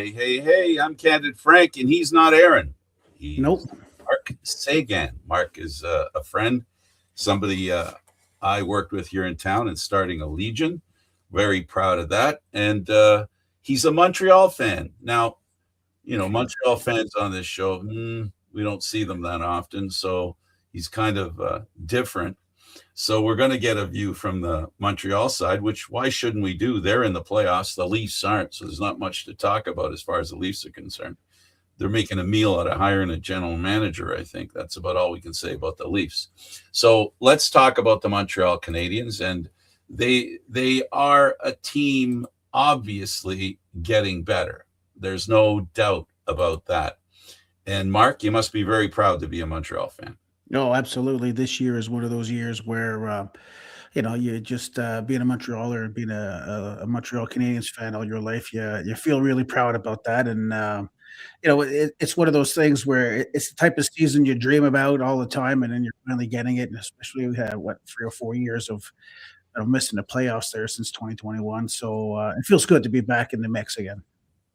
Hey, I'm Candid Frank, and he's not Aaron. Nope. He's Mark Sagan. Mark is a friend, somebody I worked with here in town and starting a Legion. Very proud of that. And he's a Montreal fan. Now, Montreal fans on this show, we don't see them that often. So he's kind of different. So we're going to get a view from the Montreal side, which why shouldn't we do? They're in the playoffs. The Leafs aren't. So there's not much to talk about as far as the Leafs are concerned. They're making a meal out of hiring a general manager, I think. That's about all we can say about the Leafs. So let's talk about the Montreal Canadiens. And they are a team obviously getting better. There's no doubt about that. And Mark, you must be very proud to be a Montreal fan. No, absolutely. This year is one of those years where, you just being a Montrealer, being a Montreal Canadiens fan all your life, you feel really proud about that. And, it's one of those things where it's the type of season you dream about all the time, and then you're finally getting it. And especially we had, 3 or 4 years of missing the playoffs there since 2021. So it feels good to be back in the mix again.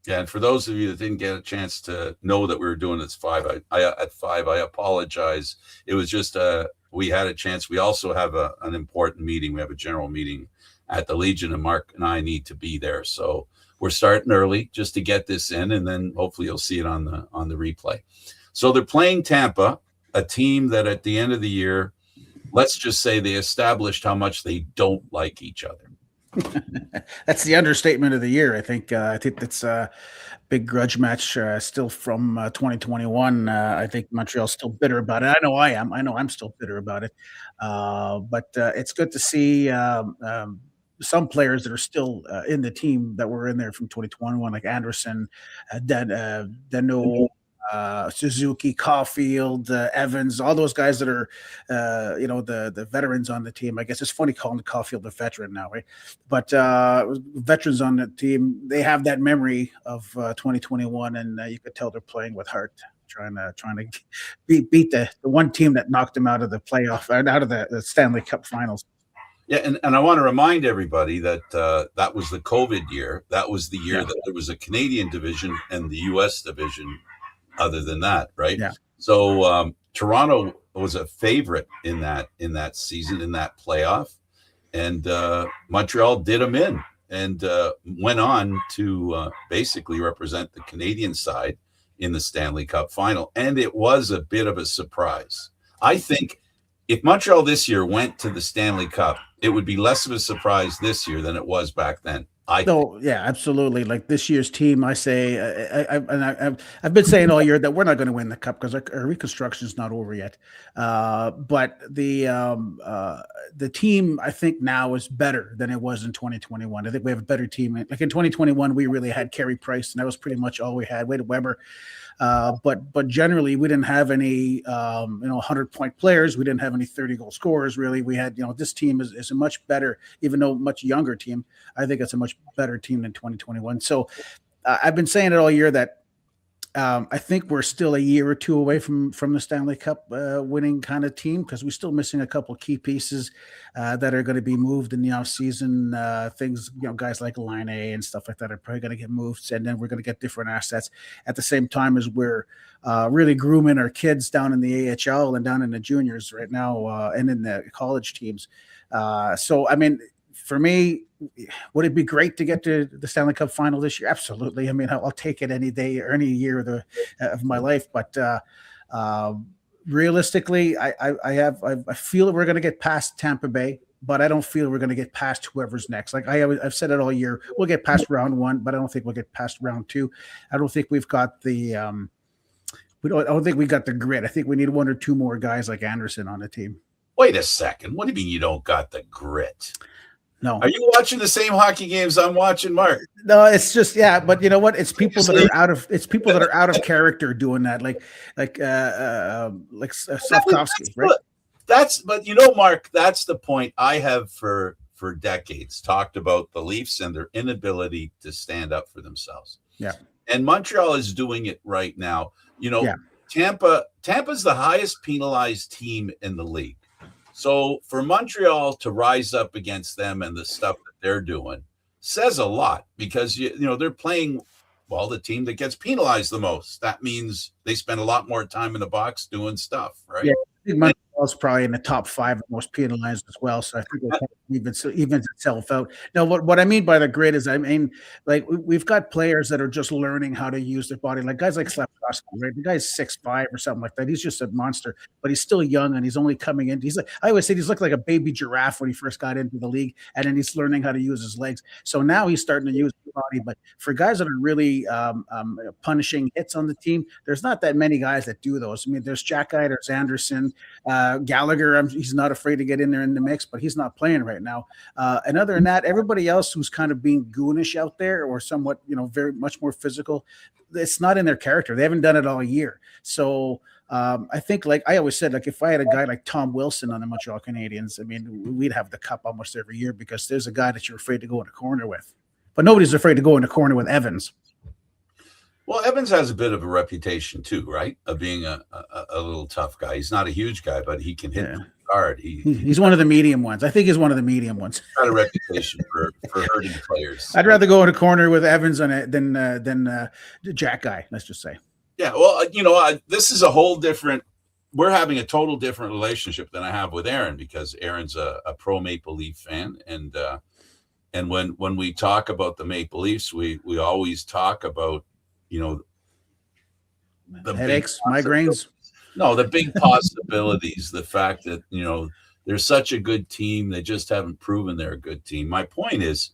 Yeah, and for those of you that didn't get a chance to know that we were doing this at 5, I apologize. It was just we had a chance. We also have an important meeting. We have a general meeting at the Legion, and Mark and I need to be there. So we're starting early just to get this in, and then hopefully you'll see it on the replay. So they're playing Tampa, a team that at the end of the year, let's just say they established how much they don't like each other. That's the understatement of the year. I think that's a big grudge match still from 2021. I think Montreal's still bitter about it. I know I am. I know I'm still bitter about it. But it's good to see some players that are still in the team that were in there from 2021, like Anderson, Dano, Suzuki, Caulfield, Evans, all those guys that are, the veterans on the team. I guess it's funny calling Caulfield a veteran now, right? But veterans on the team, they have that memory of 2021, and you could tell they're playing with heart, trying to beat the one team that knocked them out of the playoff, out of the Stanley Cup Finals. Yeah, and I want to remind everybody that that was the COVID year. That was the year that there was a Canadian division and the U.S. division. Other than that, right? Yeah. So Toronto was a favorite in that season, in that playoff, and Montreal did them in and went on to basically represent the Canadian side in the Stanley Cup final. And it was a bit of a surprise. I think if Montreal this year went to the Stanley Cup, it would be less of a surprise this year than it was back then. Yeah, absolutely. Like this year's team, I say, I've been saying all year that we're not going to win the cup because our reconstruction is not over yet. But the team, I think now is better than it was in 2021. I think we have a better team. Like in 2021, we really had Carey Price, and that was pretty much all we had. Wade Weber. But generally, we didn't have any 100-point players. We didn't have any 30-goal scorers. Really, we had this team is a much better, even though much younger team. I think it's a much better team than 2021. So I've been saying it all year that I think we're still a year or two away from the Stanley Cup winning kind of team because we're still missing a couple key pieces that are going to be moved in the offseason. Things, guys like Line A and stuff like that are probably going to get moved, and then we're going to get different assets at the same time as we're really grooming our kids down in the AHL and down in the juniors right now and in the college teams. So, I mean, for me, would it be great to get to the Stanley Cup final this year? Absolutely. I mean, I'll take it any day or any year of my life. But realistically, I feel that we're going to get past Tampa Bay, but I don't feel we're going to get past whoever's next. Like I've said it all year, we'll get past round one, but I don't think we'll get past round two. I don't think we've got the I don't think we got the grit. I think we need one or two more guys like Anderson on the team. Wait a second. What do you mean you don't got the grit? No. Are you watching the same hockey games I'm watching, Mark? No, it's just but you know what? It's people that are out of character doing that, like Slavkovsky, right? But Mark, that's the point I have for decades talked about the Leafs and their inability to stand up for themselves. Yeah. And Montreal is doing it right now. Tampa's the highest penalized team in the league. So for Montreal to rise up against them and the stuff that they're doing says a lot because they're playing Well, the team that gets penalized the most. That means they spend a lot more time in the box doing stuff, right? Yeah, I think Montreal's probably in the top 5 of most penalized as well, so I think it kind of evens itself out. Now, what I mean by the grid is, I mean, like, we've got players that are just learning how to use their body, like guys like Slafkovsky, right? The guy's 6'5" or something like that. He's just a monster, but he's still young and he's only coming in. He's like, I always say he's looked like a baby giraffe when he first got into the league, and then he's learning how to use his legs. So now he's starting to use his body. But for guys that are really punishing hits on the team, there's not that many guys that do those. I mean, there's Jack Guy, there's Anderson, Gallagher. He's not afraid to get in there in the mix, but he's not playing right now. And other than that, everybody else who's kind of being goonish out there, or somewhat, very much more physical, it's not in their character. They haven't done it all year. So I think, like I always said, like, if I had a guy like Tom Wilson on the Montreal Canadiens, I mean, we'd have the cup almost every year, because there's a guy that you're afraid to go in a corner with. But nobody's afraid to go in a corner with Evans. Well, Evans has a bit of a reputation too, right? Of being a little tough guy. He's not a huge guy, but he can hit hard. He's one of the medium ones. I think he's one of the medium ones. Got a reputation for hurting players. I'd rather go in a corner with Evans on it than Jack Guy. Let's just say. Yeah, well, this is a whole different. We're having a total different relationship than I have with Aaron, because Aaron's a pro Maple Leaf fan, and when we talk about the Maple Leafs, we always talk about the headaches, migraines. No, the big possibilities, the fact that, they're such a good team. They just haven't proven they're a good team. My point is,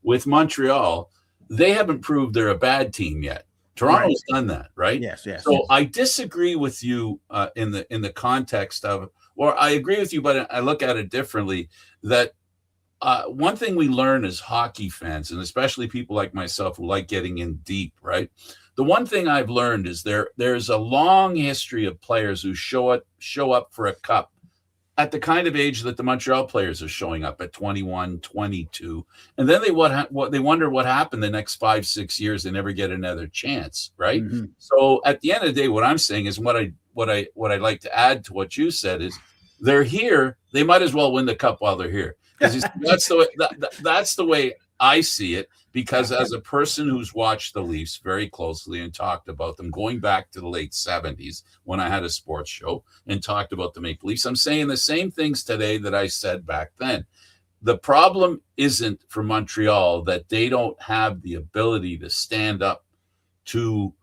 with Montreal, they haven't proved they're a bad team yet. Toronto's done that, right? Yes. So I disagree with you in the context of, or I agree with you, but I look at it differently, that one thing we learn as hockey fans, and especially people like myself who like getting in deep, right? The one thing I've learned is there's a long history of players who show up for a cup at the kind of age that the Montreal players are showing up at 21, 22. And then they wonder what happened the next 5-6 years. They never get another chance, right? Mm-hmm. So at the end of the day, what I'm saying is, what I'd like to add to what you said is, they're here. They might as well win the cup while they're here. Because that's the way I see it, because as a person who's watched the Leafs very closely and talked about them going back to the late 70s when I had a sports show and talked about the Maple Leafs, I'm saying the same things today that I said back then. The problem isn't for Montreal that they don't have the ability to stand up to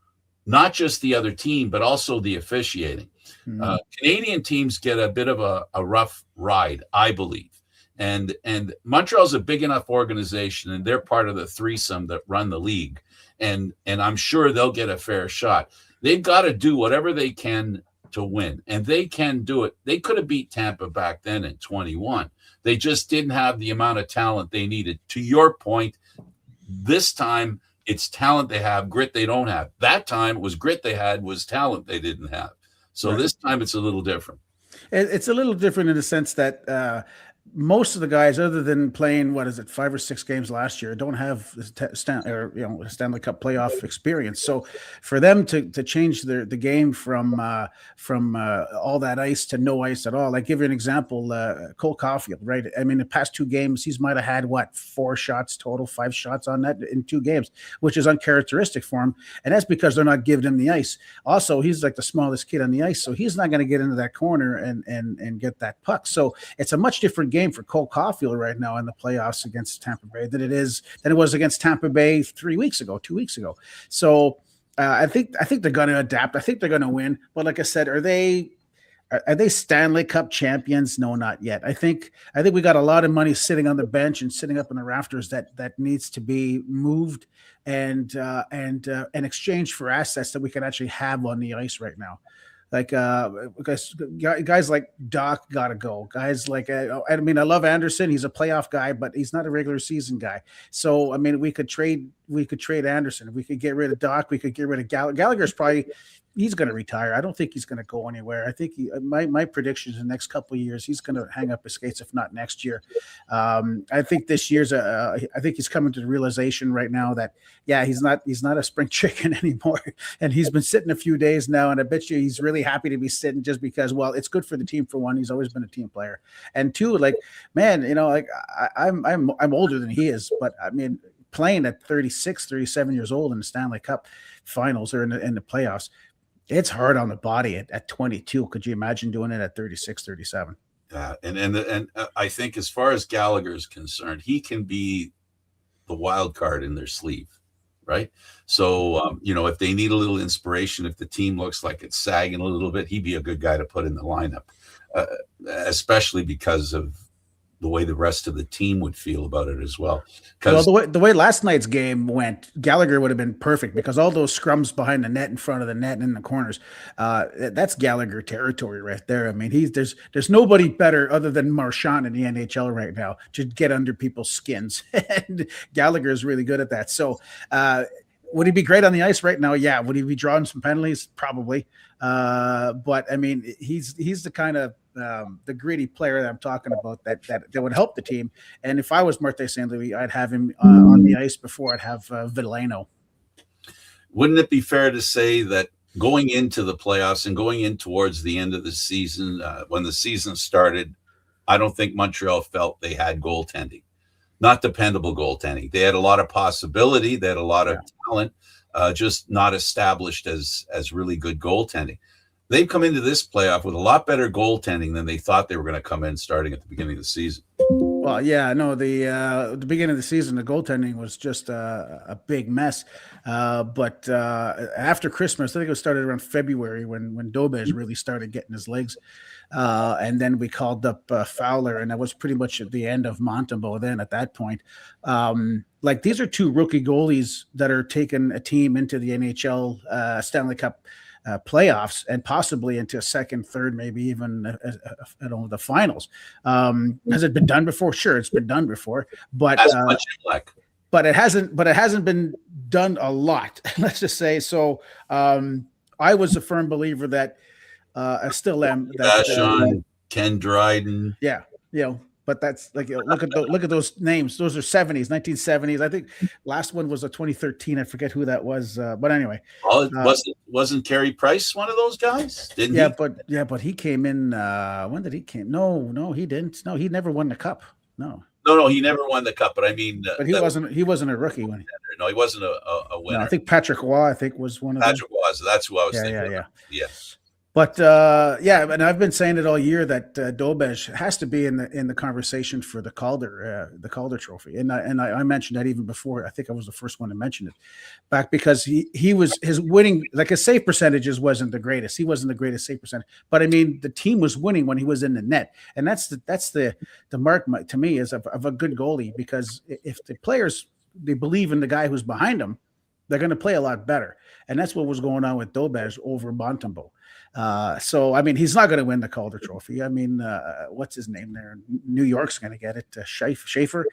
not just the other team, but also the officiating. Mm-hmm. Canadian teams get a bit of a rough ride, I believe. And Montreal's a big enough organization, and they're part of the threesome that run the league. And I'm sure they'll get a fair shot. They've got to do whatever they can to win, and they can do it. They could have beat Tampa back then in 21. They just didn't have the amount of talent they needed. To your point, this time it's talent they have, grit they don't have. That time it was grit they had, was talent they didn't have. So This time it's a little different. It's a little different in the sense that most of the guys, other than playing 5 or 6 games last year, don't have Stanley Cup playoff experience. So for them to change the game from all that ice to no ice at all, like, give you an example, Cole Caulfield, right? I mean, the past 2 games, he's might have had 4 shots total, 5 shots on net in 2 games, which is uncharacteristic for him, and that's because they're not giving him the ice. Also, he's like the smallest kid on the ice, so he's not going to get into that corner and get that puck. So it's a much different game for Cole Caulfield right now in the playoffs against Tampa Bay than it was against Tampa Bay 2 weeks ago. So I think they're going to adapt. I think they're going to win. But like I said, are they Stanley Cup champions? No, not yet. I think we got a lot of money sitting on the bench and sitting up in the rafters that needs to be moved and exchanged for assets that we can actually have on the ice right now. Like guys like Doc gotta go. Guys like I love Anderson. He's a playoff guy, but he's not a regular season guy. So I mean, we could trade Anderson. If we could get rid of Doc, we could get rid of Gallagher. Gallagher's probably he's going to retire. I don't think he's going to go anywhere. I think my prediction is the next couple of years he's going to hang up his skates, if not next year. I think this year's I think he's coming to the realization right now that he's not a spring chicken anymore, and he's been sitting a few days now, and I bet you he's really happy to be sitting just because, well, it's good for the team for one. He's always been a team player, and two, like, man, I'm older than he is, but I mean, playing at 36, 37 years old in the Stanley Cup finals or in the playoffs. It's hard on the body at 22. Could you imagine doing it at 36, 37? And I think as far as Gallagher is concerned, he can be the wild card in their sleeve, right? So, if they need a little inspiration, if the team looks like it's sagging a little bit, he'd be a good guy to put in the lineup, especially because of the way the rest of the team would feel about it as well. Well, the way last night's game went, Gallagher would have been perfect because all those scrums behind the net, in front of the net, and in the corners, that's Gallagher territory right there. I mean, there's nobody better other than Marchand in the NHL right now to get under people's skins, and Gallagher is really good at that. So, would he be great on the ice right now? Yeah. Would he be drawing some penalties? Probably. But I mean, he's the kind of the gritty player that I'm talking about that would help the team. And if I was Martin St. Louis, I'd have him on the ice before I'd have Villano. Wouldn't it be fair to say that going into the playoffs and going in towards the end of the season, when the season started, I don't think Montreal felt they had goaltending, not dependable goaltending. They had a lot of possibility. They had a lot of talent, just not established as really good goaltending. They've come into this playoff with a lot better goaltending than they thought they were going to come in starting at the beginning of the season. Well, yeah, no, the beginning of the season, the goaltending was just a big mess. But after Christmas, I think it started around February when Dobej really started getting his legs. And then we called up Fowler, and that was pretty much at the end of Montembeault then at that point. Like these are two rookie goalies that are taking a team into the NHL Stanley Cup playoffs and possibly into a second, third, maybe even the finals. Has it been done before? Sure, it's been done before, but but it hasn't been done a lot. Let's just say so. I was a firm believer that I still am. That Ken Dryden. Yeah, but that's like look at those names. Those are 1970s. I think last one was a 2013. I forget who that was. But anyway, wasn't Carey Price one of those guys? Didn't he? But he came in. When did he came? No, he didn't. No, he never won the cup. No, he never won the cup. But I mean, but he wasn't a rookie when. No, he wasn't a winner. No, I think Patrick Waugh. Was one of them. Patrick Waugh. That's who I was thinking. Yeah. But and I've been saying it all year that Dobej has to be in the conversation for the Calder Trophy, and I mentioned that even before. I think I was the first one to mention it, back because he was his winning, like his save percentages wasn't the greatest. He wasn't the greatest save percentage, but I mean the team was winning when he was in the net, and that's the mark to me is of a good goalie, because if the players they believe in the guy who's behind them, they're going to play a lot better, and that's what was going on with Dobej over Montembeault. So I mean, he's not going to win the Calder Trophy. I mean, what's his name there? New York's going to get it. Schaefer.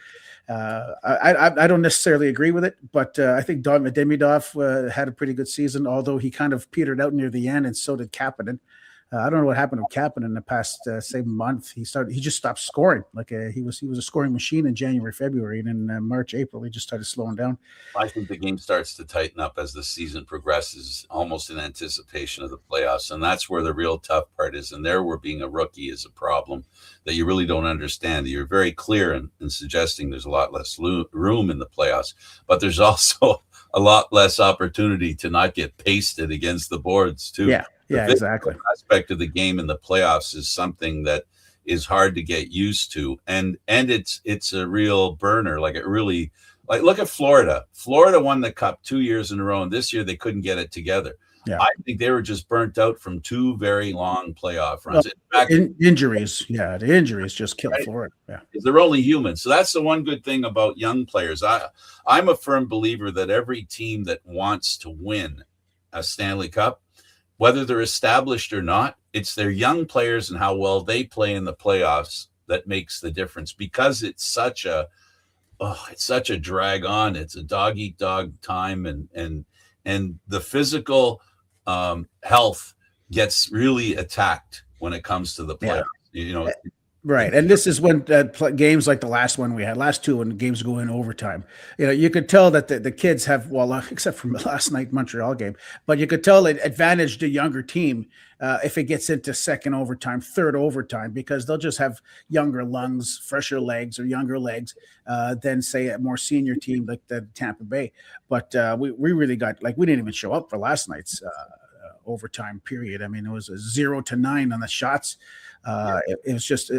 I don't necessarily agree with it, but I think Demidov had a pretty good season, although he kind of petered out near the end, and so did Kapanen. I don't know what happened with Kapanen in the past month. He just stopped scoring. Like he was a scoring machine in January, February, and in March, April, he just started slowing down. I think the game starts to tighten up as the season progresses, almost in anticipation of the playoffs, and that's where the real tough part is. And there, where being a rookie is a problem that you really don't understand. You're very clear in suggesting there's a lot less room in the playoffs, but there's also a lot less opportunity to not get pasted against the boards too. Yeah, exactly. Aspect of the game in the playoffs is something that is hard to get used to, and it's a real burner. Like it really, like look at Florida. Florida won the cup 2 years in a row, and this year they couldn't get it together. Yeah. I think they were just burnt out from 2 very long playoff runs. Well, injuries, the injuries just killed Florida. Yeah, they're only human. So that's the one good thing about young players. I'm a firm believer that every team that wants to win a Stanley Cup, whether they're established or not, it's their young players and how well they play in the playoffs that makes the difference, because it's such a drag on. It's a dog eat dog time, and the physical health gets really attacked when it comes to the playoffs. Right. And this is when games like the last one we had, last two, when games go in overtime, you could tell that the kids have, well, except from the last night Montreal game, but you could tell it advantaged the younger team if it gets into second overtime, third overtime, because they'll just have younger lungs, fresher legs, or younger legs than, say, a more senior team like the Tampa Bay. But we really got, like, we didn't even show up for last night's overtime period. I mean, it was a 0-9 on the shots. It was just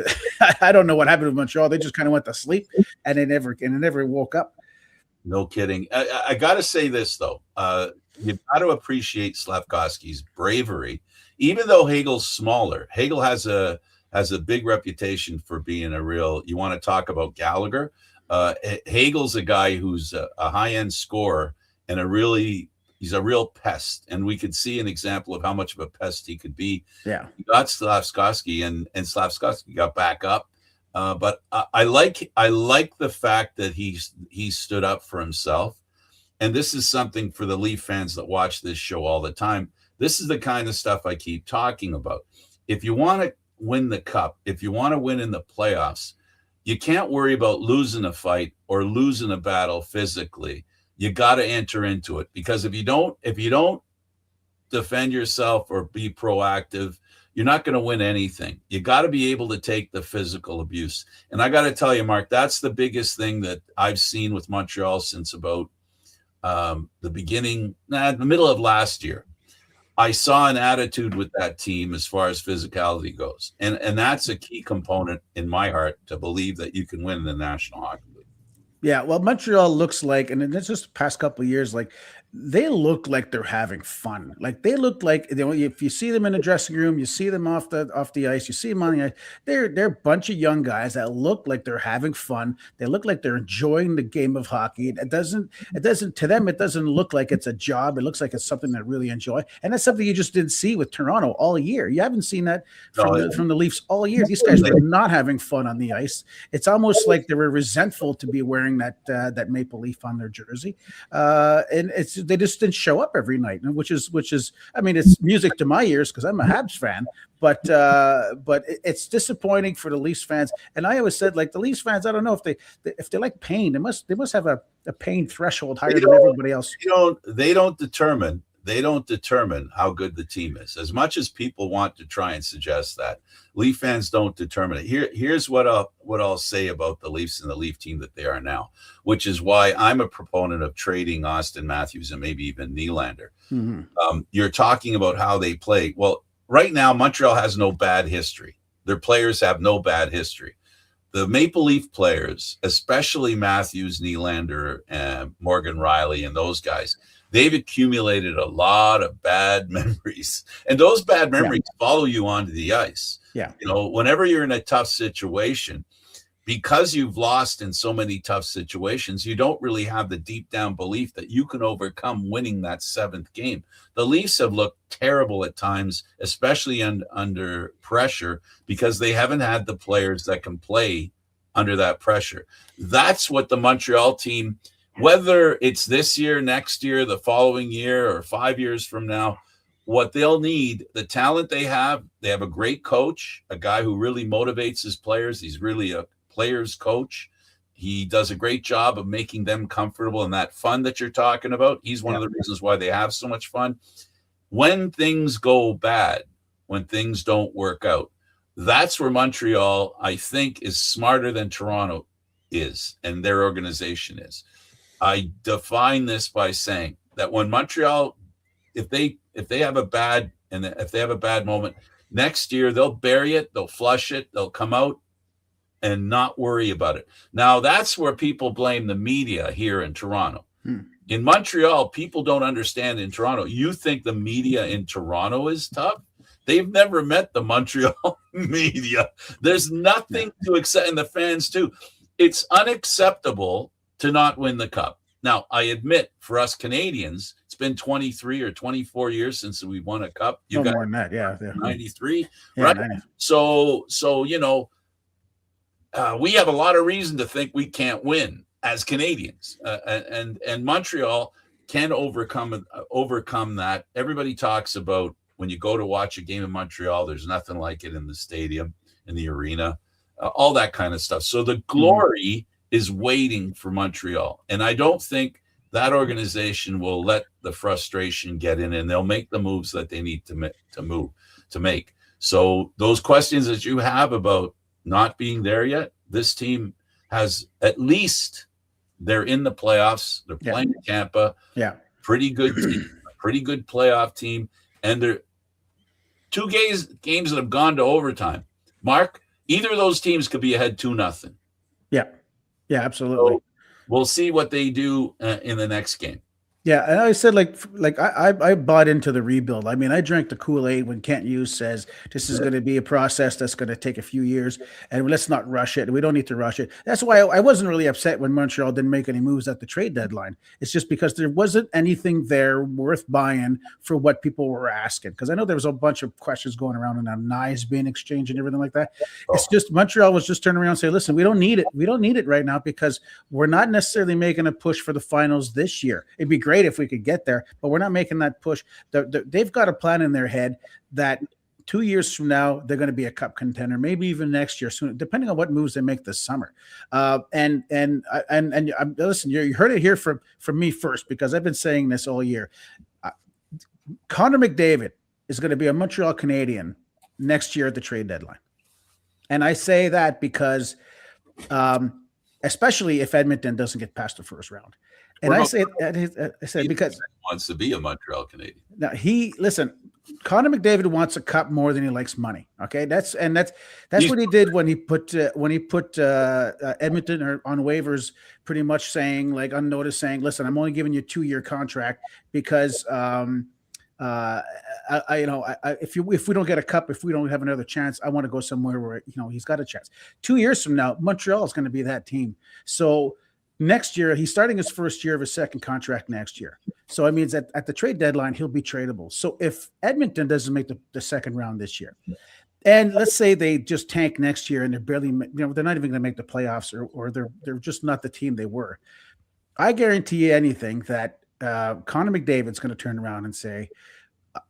I don't know what happened to Montreal. They just kind of went to sleep, and it never woke up. No kidding. I got to say this though. You've got to appreciate Slavkovsky's bravery, even though Hagel's smaller. Hagel has a big reputation for being a real. You want to talk about Gallagher? Hagel's a guy who's a high-end scorer and he's a real pest, and we could see an example of how much of a pest he could be. Yeah, he got Slavkovsky, and Slavkovsky got back up. But I like the fact that he stood up for himself, and this is something for the Leaf fans that watch this show all the time. This is the kind of stuff I keep talking about. If you want to win the cup, if you want to win in the playoffs, you can't worry about losing a fight or losing a battle physically. You got to enter into it, because if you don't defend yourself or be proactive, you're not going to win anything. You got to be able to take the physical abuse. And I got to tell you, Mark, that's the biggest thing that I've seen with Montreal since about the middle of last year. I saw an attitude with that team as far as physicality goes. And that's a key component in my heart to believe that you can win in the National Hockey League. Yeah, well, Montreal looks like, and it's just the past couple of years, like they look like they're having fun. Like they look like, if you see them in the dressing room, you see them off the ice, you see them on the ice. They're a bunch of young guys that look like they're having fun. They look like they're enjoying the game of hockey. It doesn't to them. It doesn't look like it's a job. It looks like it's something they really enjoy, and that's something you just didn't see with Toronto all year. You haven't seen that from the Leafs all year. These guys were not having fun on the ice. It's almost like they were resentful to be wearing that maple leaf on their jersey, and they just didn't show up every night, which is I mean, it's music to my ears because I'm a Habs fan, but it's disappointing for the Leafs fans. And I always said, like, the Leafs fans, I don't know if they like pain, they must have a pain threshold higher than everybody else. They don't determine how good the team is, as much as people want to try and suggest that. Leaf fans don't determine it. Here's what I'll say about the Leafs and the Leaf team that they are now, which is why I'm a proponent of trading Austin Matthews and maybe even Nylander. Mm-hmm. You're talking about how they play. Well, right now, Montreal has no bad history. Their players have no bad history. The Maple Leaf players, especially Matthews, Nylander, and Morgan Riley, and those guys, they've accumulated a lot of bad memories, and those bad memories follow you onto the ice. Yeah. Whenever you're in a tough situation, because you've lost in so many tough situations, you don't really have the deep down belief that you can overcome winning that seventh game. The Leafs have looked terrible at times, especially under pressure, because they haven't had the players that can play under that pressure. That's what the Montreal team, whether it's this year, next year, the following year, or 5 years from now, what they'll need, the talent they have a great coach, a guy who really motivates his players. He's really a player's coach. He does a great job of making them comfortable, and that fun that you're talking about. He's one of the reasons why they have so much fun. When things go bad, when things don't work out, that's where Montreal, I think, is smarter than Toronto is, and their organization is. I define this by saying that when Montreal, if they have a bad moment next year, they'll bury it, they'll flush it, they'll come out and not worry about it. Now, that's where people blame the media here in Toronto. In Montreal, people don't understand in Toronto. You think the media in Toronto is tough? They've never met the Montreal media. There's nothing to accept, and the fans too. It's unacceptable to not win the cup. Now, I admit, for us Canadians, it's been 23 or 24 years since we won a cup. You got more than that, yeah. 93, right? 90. So we have a lot of reason to think we can't win as Canadians, and Montreal can overcome that. Everybody talks about when you go to watch a game in Montreal, there's nothing like it in the stadium, in the arena. all that kind of stuff. So the glory is waiting for Montreal. And I don't think that organization will let the frustration get in, and they'll make the moves that they need to make. So those questions that you have about not being there yet, this team has at least they're in the playoffs. They're playing Tampa. Yeah. Pretty good team, pretty good playoff team. And they're two games that have gone to overtime. Mark, either of those teams could be ahead 2-0. Yeah. Yeah, absolutely. So we'll see what they do in the next game. Yeah, and I said I bought into the rebuild. I mean, I drank the Kool-Aid when Kent Hughes says this is going to be a process that's going to take a few years, and let's not rush it. We don't need to rush it. That's why I wasn't really upset when Montreal didn't make any moves at the trade deadline. It's just because there wasn't anything there worth buying for what people were asking. Because I know there was a bunch of questions going around and knives being exchanged and everything like that. It's just Montreal was just turning around and saying, listen, we don't need it. We don't need it right now because we're not necessarily making a push for the finals this year. It'd be great if we could get there, but we're not making that push. They've got a plan in their head that 2 years from now they're going to be a cup contender, maybe even next year soon, depending on what moves they make this summer. And listen, you heard it here from me first, because I've been saying this all year. Connor McDavid is going to be a Montreal Canadian next year at the trade deadline, and I say that because, especially if Edmonton doesn't get past the first round. And I say because he wants to be a Montreal Canadian. Now Connor McDavid wants a cup more than he likes money. Okay, that's what he did when he put Edmonton on waivers, pretty much saying, like, unnoticed, saying, listen, I'm only giving you a 2-year contract because if we don't get a cup, if we don't have another chance, I want to go somewhere where he's got a chance. 2 years from now, Montreal is going to be that team. So next year, he's starting his first year of his second contract next year. So it means that at the trade deadline, he'll be tradable. So if Edmonton doesn't make the second round this year, and let's say they just tank next year and they're barely, they're not even going to make the playoffs, or they're just not the team they were, I guarantee you anything that Connor McDavid's going to turn around and say,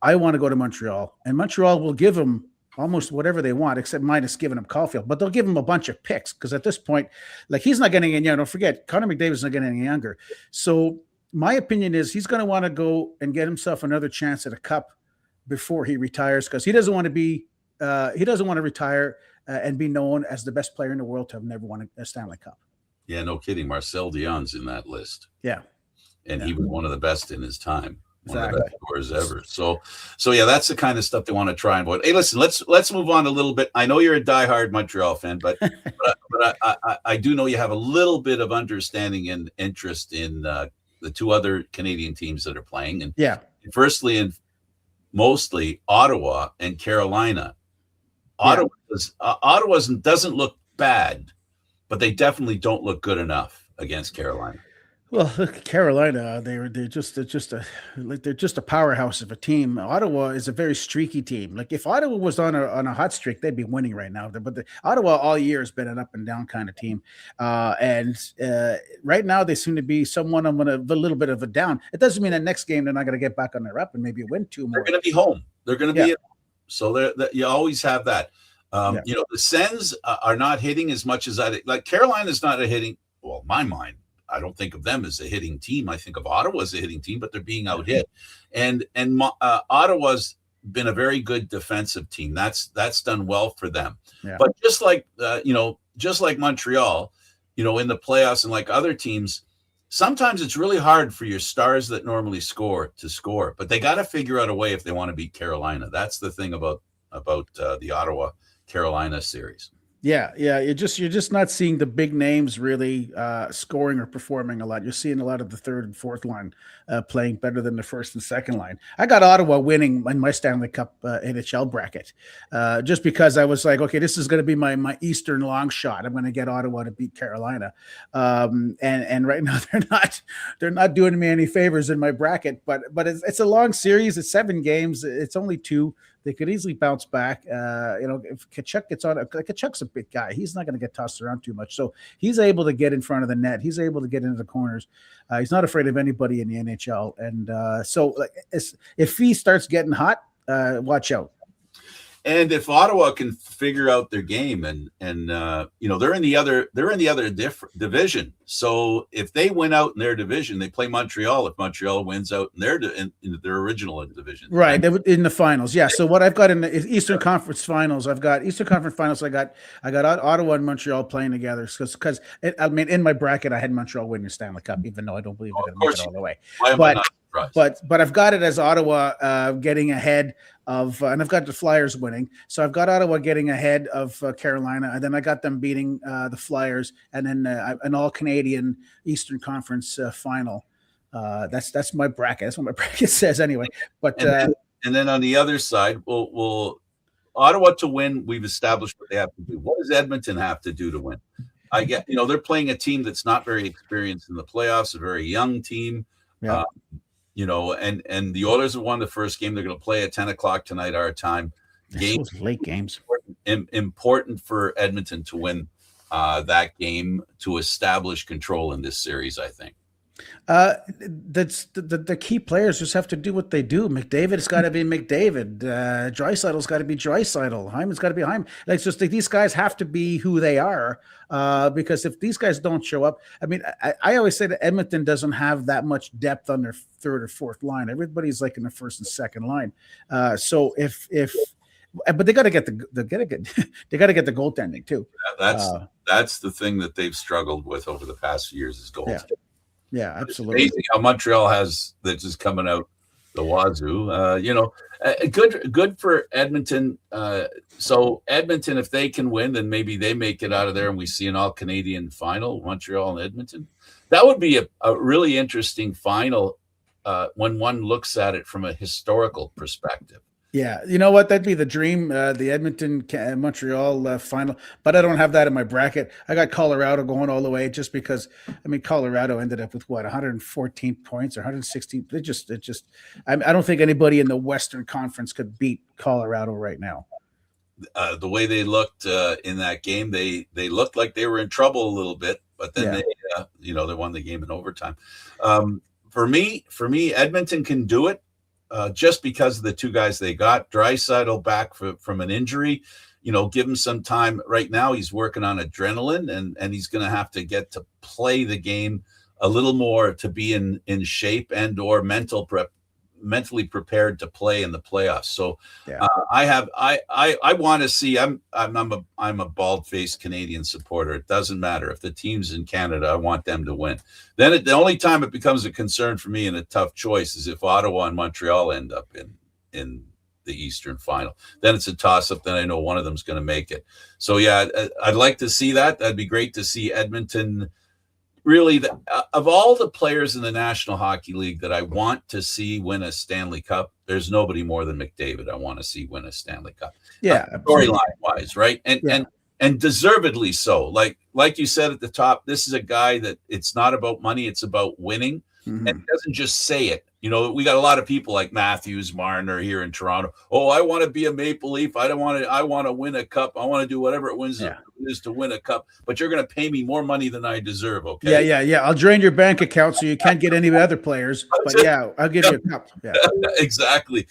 I want to go to Montreal, and Montreal will give him almost whatever they want, except minus giving him Caulfield, but they'll give him a bunch of picks, because at this point, like, he's not getting any younger. Don't forget, Connor McDavid's not getting any younger. So my opinion is he's going to want to go and get himself another chance at a cup before he retires, because he doesn't want to be retire and be known as the best player in the world to have never won a Stanley Cup. Yeah, no kidding. Marcel Dion's in that list. Yeah, and he was one of the best in his time. One exactly. of the best scorers ever. So yeah, that's the kind of stuff they want to try and avoid. Hey, listen, let's move on a little bit. I know you're a diehard Montreal fan, but I do know you have a little bit of understanding and interest in the two other Canadian teams that are playing. And firstly and mostly Ottawa and Carolina. Ottawa doesn't look bad, but they definitely don't look good enough against Carolina. Well, look, Carolina, they're just a powerhouse of a team. Ottawa is a very streaky team. Like, if Ottawa was on a hot streak, they'd be winning right now. But Ottawa all year has been an up and down kind of team, and right now they seem to be somewhat of a little bit of a down. It doesn't mean that next game they're not going to get back on their up and maybe win 2 more. They're going to be home. They're going to be at home. So you always have that. The Sens are not hitting as much as Carolina's not a hitting. Well, in my mind, I don't think of them as a hitting team. I think of Ottawa as a hitting team, but they're being out hit. And Ottawa's been a very good defensive team. That's done well for them. Yeah. But just like Montreal, in the playoffs and like other teams, sometimes it's really hard for your stars that normally score to score. But they got to figure out a way if they want to beat Carolina. That's the thing about the Ottawa Carolina series. Yeah. You're just not seeing the big names really scoring or performing a lot. You're seeing a lot of the third and fourth line playing better than the first and second line. I got Ottawa winning in my Stanley Cup NHL bracket just because I was like, okay, this is going to be my Eastern long shot. I'm going to get Ottawa to beat Carolina, and right now they're not doing me any favors in my bracket. But it's a long series. It's 7 games. It's only 2. They could easily bounce back. If Tkachuk gets on, Tkachuk's a big guy. He's not going to get tossed around too much. So he's able to get in front of the net. He's able to get into the corners. He's not afraid of anybody in the NHL. And so if he starts getting hot, watch out. And if Ottawa can figure out their game and they're in the other division. So if they win out in their division, they play Montreal. If Montreal wins out in their original division, right, they would in the finals. Yeah. So what I've got in the Eastern Conference Finals, I got Ottawa and Montreal playing together because in my bracket I had Montreal winning the Stanley Cup, even though I don't believe they're going to make it all the way. But I've got it as Ottawa getting ahead of, and I've got the Flyers winning. So I've got Ottawa getting ahead of Carolina, and then I got them beating the Flyers, and then an all-Canadian Eastern Conference final. That's my bracket. That's what my bracket says anyway. But and then on the other side, we'll Ottawa to win. We've established what they have to do. What does Edmonton have to do to win? I get, they're playing a team that's not very experienced in the playoffs, a very young team. Yeah. And the Oilers have won the first game. They're going to play at 10 o'clock tonight, our time. Those late games. Important for Edmonton to win that game to establish control in this series, I think. That's the key players just have to do what they do. McDavid's got to be McDavid. Draisaitl's got to be Draisaitl. Hyman's got to be Hyman. It's just like these guys have to be who they are. Because if these guys don't show up, I always say that Edmonton doesn't have that much depth on their third or fourth line. Everybody's like in the first and second line. So but they got to get the goaltending too. That's the thing that they've struggled with over the past few years is goaltending. Yeah, absolutely. It's amazing how Montreal has that's just coming out the wazoo. Good for Edmonton. So Edmonton, if they can win, then maybe they make it out of there, and we see an all-Canadian final, Montreal and Edmonton. That would be a really interesting final when one looks at it from a historical perspective. Yeah, you know what? That'd be the dream, the Edmonton Montreal final. But I don't have that in my bracket. I got Colorado going all the way, just because. Colorado ended up with 114 points or 116. I don't think anybody in the Western Conference could beat Colorado right now. The way they looked in that game, they looked like they were in trouble a little bit, but then they won the game in overtime. For me, Edmonton can do it. Just because of the two guys they got. Draisaitl back from an injury, give him some time. Right now he's working on adrenaline, and he's going to have to get to play the game a little more to be in shape and or mentally prepared to play in the playoffs. So I want to see. I'm a bald-faced Canadian supporter. It doesn't matter if the team's in Canada. I want them to win. Then the only time it becomes a concern for me and a tough choice is if Ottawa and Montreal end up in the Eastern final. Then it's a toss-up. Then I know one of them's going to make it. So yeah, I'd like to see that. That'd be great to see Edmonton. Really, of all the players in the National Hockey League that I want to see win a Stanley Cup, there's nobody more than McDavid I want to see win a Stanley Cup. Yeah, storyline-wise, right? And deservedly so. Like you said at the top, this is a guy that it's not about money, it's about winning. Mm-hmm. And he doesn't just say it. We got a lot of people like Matthews, Marner here in Toronto. Oh, I want to be a Maple Leaf. I want to win a cup. I want to do whatever it is to win a cup. But you're going to pay me more money than I deserve. Okay. Yeah. I'll drain your bank account so you can't get any other players. But I'll give you a cup. Yeah. Exactly.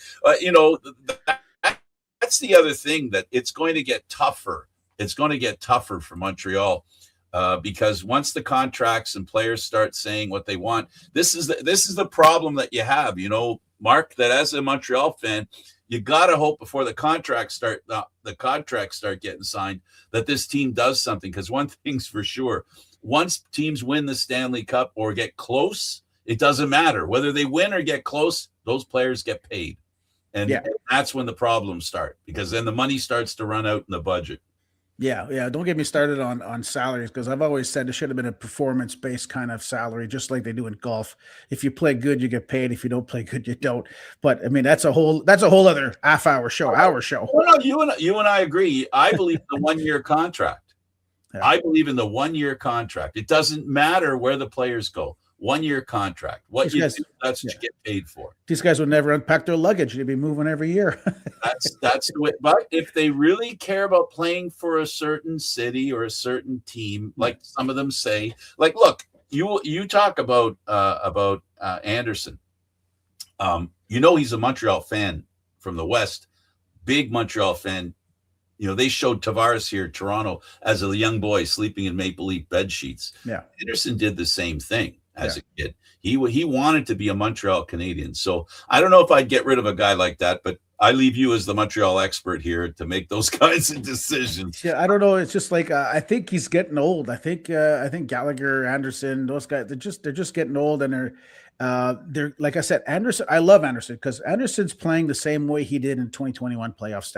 That's the other thing, that it's going to get tougher. It's going to get tougher for Montreal. Because once the contracts and players start saying what they want, this is the problem that you have, Mark, that as a Montreal fan, you got to hope before the contracts start getting signed that this team does something. Because one thing's for sure, once teams win the Stanley Cup or get close, it doesn't matter whether they win or get close, those players get paid. And that's when the problems start, because then the money starts to run out in the budget. Yeah. Don't get me started on salaries, because I've always said it should have been a performance-based kind of salary, just like they do in golf. If you play good, you get paid. If you don't play good, you don't. But that's a whole other hour show. Well, no, you and I agree. I believe in the 1-year contract. Yeah. I believe in the 1-year contract. It doesn't matter where the players go. 1-year contract. What you do, that's what you get paid for. These guys would never unpack their luggage. They'd be moving every year. That's the way. But if they really care about playing for a certain city or a certain team, like some of them say, like, look, you talk about Anderson. He's a Montreal fan from the West, big Montreal fan, they showed Tavares here, Toronto, as a young boy sleeping in maple leaf bed sheets. Yeah. Anderson did the same thing as a kid. He wanted to be a Montreal Canadian. So I don't know if I'd get rid of a guy like that, but I leave you as the Montreal expert here to make those kinds of decisions. Yeah, I don't know. It's just like I think he's getting old. I think Gallagher, Anderson, those guys, they're just getting old, and they're like I said, Anderson. I love Anderson because Anderson's playing the same way he did in 2021 playoffs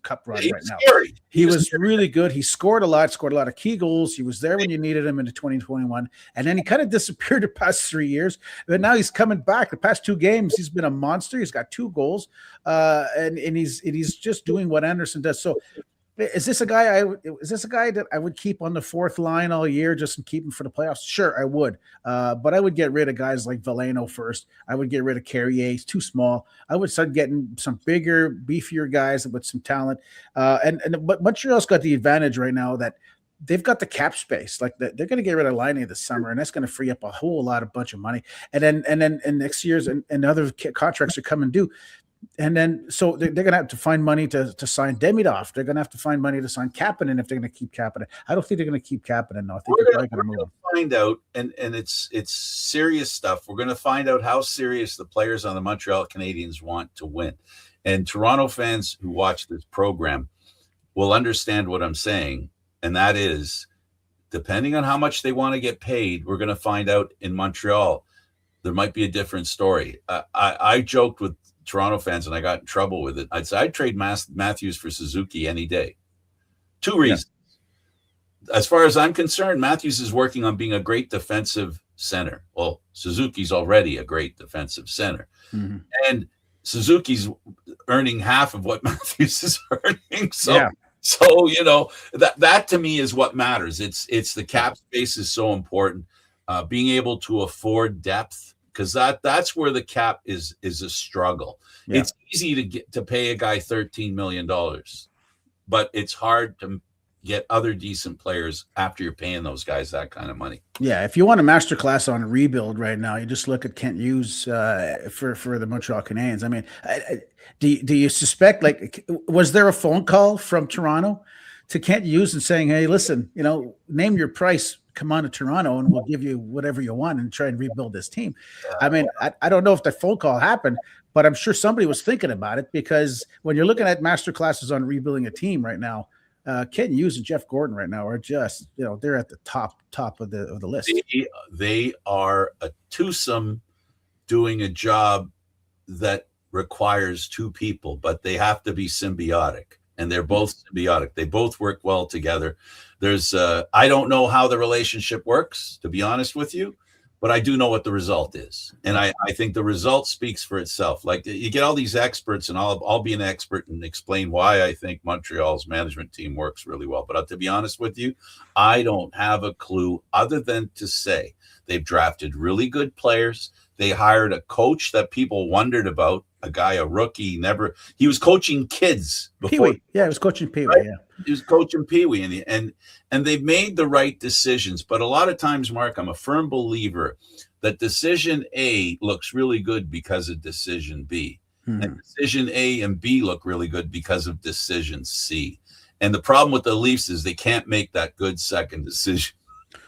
cup run right now. Scary. He was really good. He scored a lot of key goals. He was there when you needed him in 2021, and then he kind of disappeared the past 3 years. But now he's coming back. The past 2 games, he's been a monster. He's got 2 goals, and he's just doing what Anderson does. So. Is this a guy that I would keep on the 4th line all year just to keep him for the playoffs? Sure, I would. But I would get rid of guys like Veleno first. I would get rid of Carrier. He's too small. I would start getting some bigger, beefier guys with some talent. But Montreal's got the advantage right now that they've got the cap space. Like they're going to get rid of Laine this summer, and that's going to free up a whole bunch of money. And then next year's and other contracts are coming due. And then, so they're going to have to find money to sign Demidov. They're going to have to find money to sign Kapanen if they're going to keep Kapanen. I don't think they're going to keep Kapanen. No, I think they're probably going to move him. Find out, and it's serious stuff. We're going to find out how serious the players on the Montreal Canadiens want to win. And Toronto fans who watch this program will understand what I'm saying, and that is, depending on how much they want to get paid, we're going to find out in Montreal. There might be a different story. I joked with Toronto fans, and I got in trouble with it. I'd say I'd trade Matthews for Suzuki any day. 2 reasons. Yeah. As far as I'm concerned, Matthews is working on being a great defensive center. Well, Suzuki's already a great defensive center. Mm-hmm. And Suzuki's earning half of what Matthews is earning. So that to me is what matters. It's the cap space is so important. Being able to afford depth, because that's where the cap is a struggle. Yeah. It's easy to pay a guy $13 million, but it's hard to get other decent players after you're paying those guys that kind of money. Yeah, if you want a masterclass on rebuild right now, you just look at Kent Hughes for the Montreal Canadiens. I mean, do you suspect, like, was there a phone call from Toronto to Kent Hughes and saying, hey, listen, name your price, come on to Toronto and we'll give you whatever you want and try and rebuild this team? I mean, I don't know if that phone call happened, but I'm sure somebody was thinking about it, because when you're looking at master classes on rebuilding a team right now, Kent Hughes and Jeff Gordon right now are just, they're at the top of the list. They are a twosome doing a job that requires 2 people, but they have to be symbiotic. And they're both symbiotic. They both work well together. There's, I don't know how the relationship works, to be honest with you, but I do know what the result is. And I think the result speaks for itself. Like, you get all these experts, and I'll be an expert and explain why I think Montreal's management team works really well. But to be honest with you, I don't have a clue other than to say they've drafted really good players. They hired a coach that people wondered about, a rookie. He was coaching kids before. Pee-wee. Yeah, he was coaching Pee-wee. Right? Yeah, he was coaching Pee-wee, and they've made the right decisions. But a lot of times, Mark, I'm a firm believer that decision A looks really good because of decision B, and decision A and B look really good because of decision C. And the problem with the Leafs is they can't make that good second decision.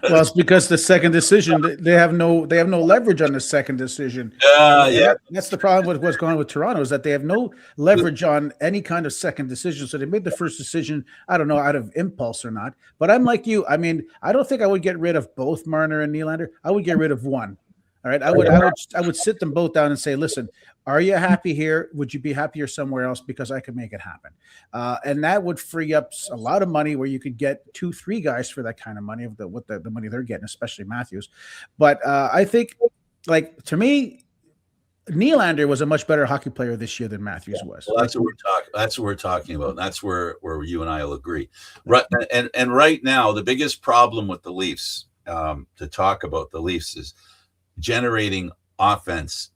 Well, it's because the second decision, they have no leverage on the second decision. Yeah, that's the problem with what's going on with Toronto, is that they have no leverage on any kind of second decision. So they made the first decision, I don't know, out of impulse or not. But I'm like you. I mean, I don't think I would get rid of both Marner and Nylander. I would get rid of one. All right, I would sit them both down and say, listen, are you happy here? Would you be happier somewhere else? Because I could make it happen. And that would free up a lot of money, where you could get 2-3 guys for that kind of money, of the money they're getting, especially Matthews. But I think, like, to me, Nylander was a much better hockey player this year than Matthews was. Well, that's what we're talking about. That's where you and I will agree. Right, and right now, the biggest problem with the Leafs, to talk about the Leafs, is generating offense,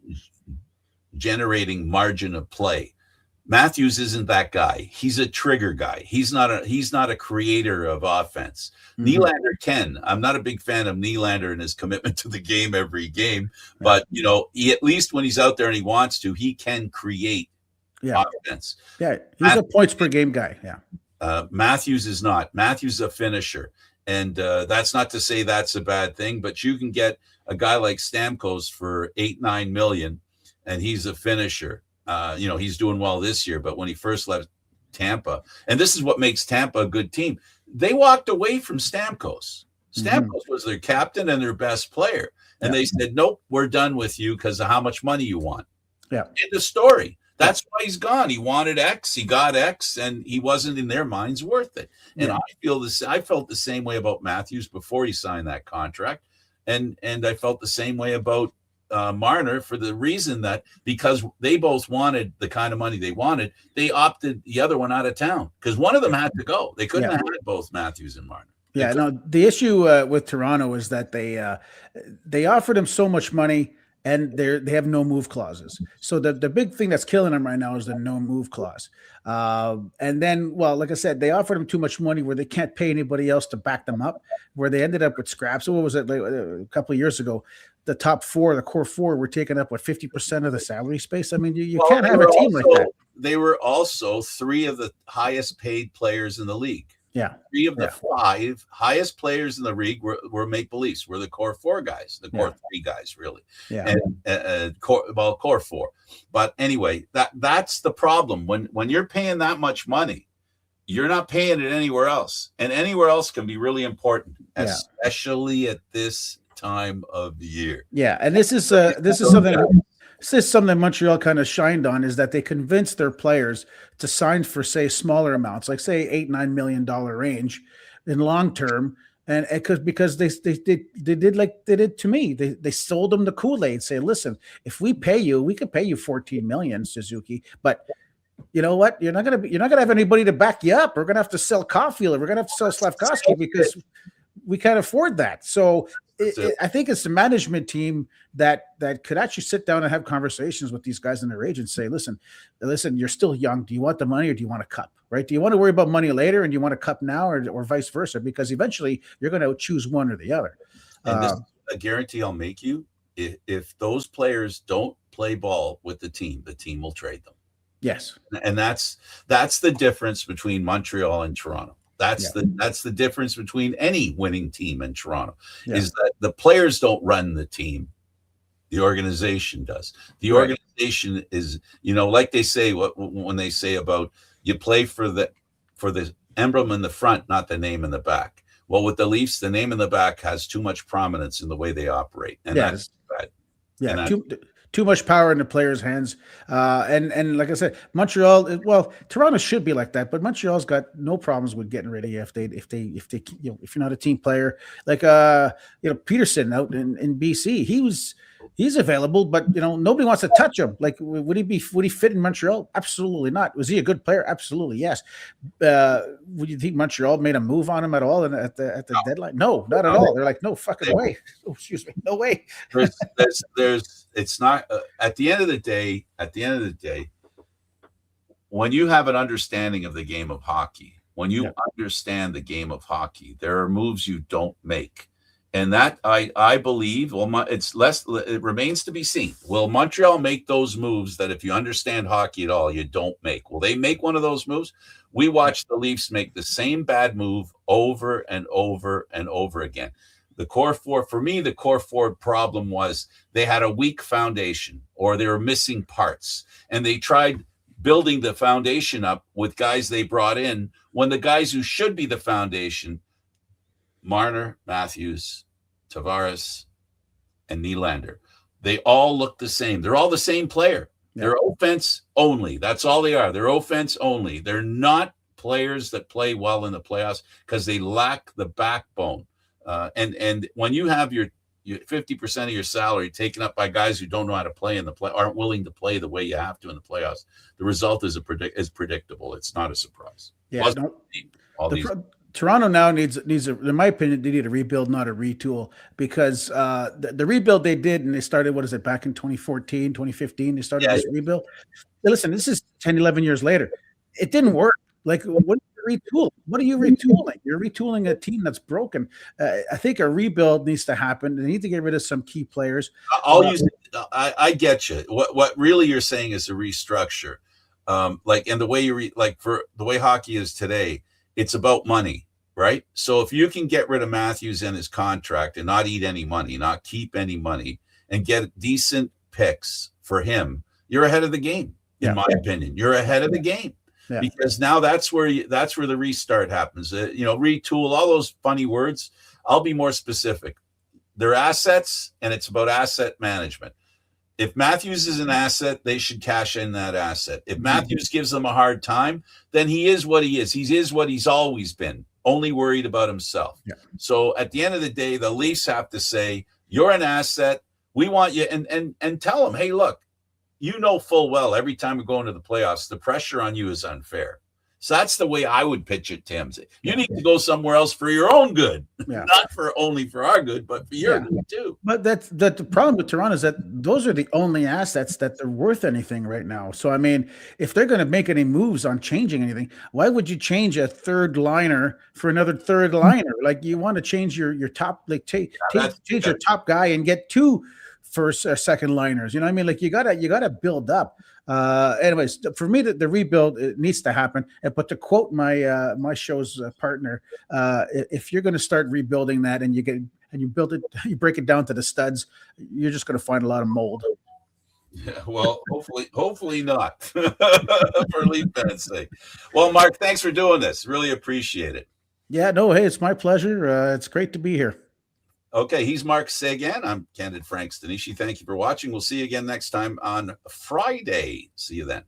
generating margin of play. Matthews isn't that guy. He's a trigger guy. He's not a creator of offense. Nylander can. I'm not a big fan of Nylander and his commitment to the game every game, but he, at least when he's out there and he wants to, he can create Yeah. offense. Yeah. He's a points per game guy. Yeah. Matthews is not. Matthews is a finisher. And that's not to say that's a bad thing, but you can get a guy like Stamkos for 8-9 million, and he's a finisher. He's doing well this year, but when he first left Tampa, and this is what makes Tampa a good team, they walked away from Stamkos. Stamkos was their captain and their best player. And they said, nope, we're done with you because of how much money you want. Yeah. In the story. That's why he's gone. He wanted X, he got X, and he wasn't in their minds worth it. And I felt the same way about Matthews before he signed that contract. And I felt the same way about Marner, for the reason that because they both wanted the kind of money they wanted, they opted the other one out of town because one of them had to go. They couldn't have had both Matthews and Marner. Yeah, no, the issue with Toronto is that they offered him so much money and they have no move clauses. So the big thing that's killing them right now is the no move clause. And then, well, like I said, they offered him too much money where they can't pay anybody else to back them up, where they ended up with scraps. So what was it, like a couple of years ago? The top four, the core four, were taking up 50% of the salary space. I mean, you can't have a team like that. They were also three of the highest paid players in the league. Yeah. Three of the five highest players in the league were make-believes, were the core four guys, the core three guys, really. Yeah. And core four. But anyway, that's the problem. When you're paying that much money, you're not paying it anywhere else. And anywhere else can be really important, especially at this time of the year. Yeah. And this is something Montreal kind of shined on, is that they convinced their players to sign for, say, smaller amounts, like say $8-9 million range in long term. And because they did like they did to me, they sold them the Kool-Aid, say, listen, if we pay you, we can pay you $14 million, Suzuki, but you know what? You're not gonna have anybody to back you up. We're gonna have to sell Caulfield, or we're gonna have to sell Slavkovsky because we can't afford that. So I think it's the management team that could actually sit down and have conversations with these guys in their age and say, listen, you're still young. Do you want the money or do you want a cup, right? Do you want to worry about money later and do you want a cup now, or vice versa? Because eventually you're going to choose one or the other. And this is a guarantee I'll make you. If those players don't play ball with the team will trade them. Yes. And that's the difference between Montreal and Toronto. That's the difference between any winning team in Toronto, is that the players don't run the team. The organization does. The organization is, like they say, when they say about you play for the emblem in the front, not the name in the back. Well, with the Leafs, the name in the back has too much prominence in the way they operate. And that's bad. Yeah. Too much power in the players' hands, and like I said, Montreal. Well, Toronto should be like that, but Montreal's got no problems with getting rid of you if you're not a team player. Like Peterson out in BC, he's available, but nobody wants to touch him. Like, would he fit in Montreal? Absolutely not. Was he a good player? Absolutely yes. Would you think Montreal made a move on him at all at the deadline? No, not at all. They're like, no fucking way. Oh, excuse me, no way. It's not at the end of the day, when you have an understanding of the game of hockey, when you understand the game of hockey, there are moves you don't make. And that I believe, it remains to be seen. Will Montreal make those moves that, if you understand hockey at all, you don't make? Will they make one of those moves? We watched the Leafs make the same bad move over and over and over again. The core four problem was they had a weak foundation, or they were missing parts, and they tried building the foundation up with guys they brought in, when the guys who should be the foundation, Marner, Matthews, Tavares, and Nylander, they all look the same. They're all the same player. They're offense only. That's all they are. They're offense only. They're not players that play well in the playoffs because they lack the backbone. And when you have your 50% of your salary taken up by guys who don't know how to play aren't willing to play the way you have to in the playoffs, the result is predictable. It's not a surprise. Yeah. Toronto now needs in my opinion, they need a rebuild, not a retool, because the rebuild they did, and they started, back in 2014, 2015, they started this rebuild. Listen, this is 10, 11 years later. It didn't work. Like, what are you retooling? What are you retooling? You're retooling a team that's broken. I think a rebuild needs to happen. They need to get rid of some key players. I get you. What really you're saying is a restructure. Like, and the way like for the way hockey is today, it's about money, right? So if you can get rid of Matthews and his contract and not eat any money, not keep any money, and get decent picks for him, you're ahead of the game. In my opinion, you're ahead of the game. Yeah. Because now that's where the restart happens. Retool, all those funny words. I'll be more specific. They're assets, and it's about asset management. If Matthews is an asset, they should cash in that asset. If Matthews gives them a hard time, then he is what he is. He is what he's always been, only worried about himself. Yeah. So at the end of the day, the Leafs have to say, you're an asset. We want you, and tell them, hey, look, you know full well every time we go into the playoffs, the pressure on you is unfair. So that's the way I would pitch it, Tim. You need to go somewhere else for your own good, not for only for our good, but for your good too. But the problem with Toronto is that those are the only assets that they're worth anything right now. So I mean, if they're going to make any moves on changing anything, why would you change a third liner for another third liner? Like, you want to change your top, like change your top guy and get two first or second liners. You know what I mean? Like, you gotta build up. Anyways, for me, the rebuild, it needs to happen. But to quote my show's partner, if you're going to start rebuilding that and you build it, you break it down to the studs, you're just going to find a lot of mold. Yeah, well, hopefully not for Leaf fans' sake. Well, Mark, thanks for doing this. Really appreciate it. Yeah, no, hey, it's my pleasure. It's great to be here. Okay, he's Mark Sagan. I'm Candid Frank Stanishi. Thank you for watching. We'll see you again next time on Friday. See you then.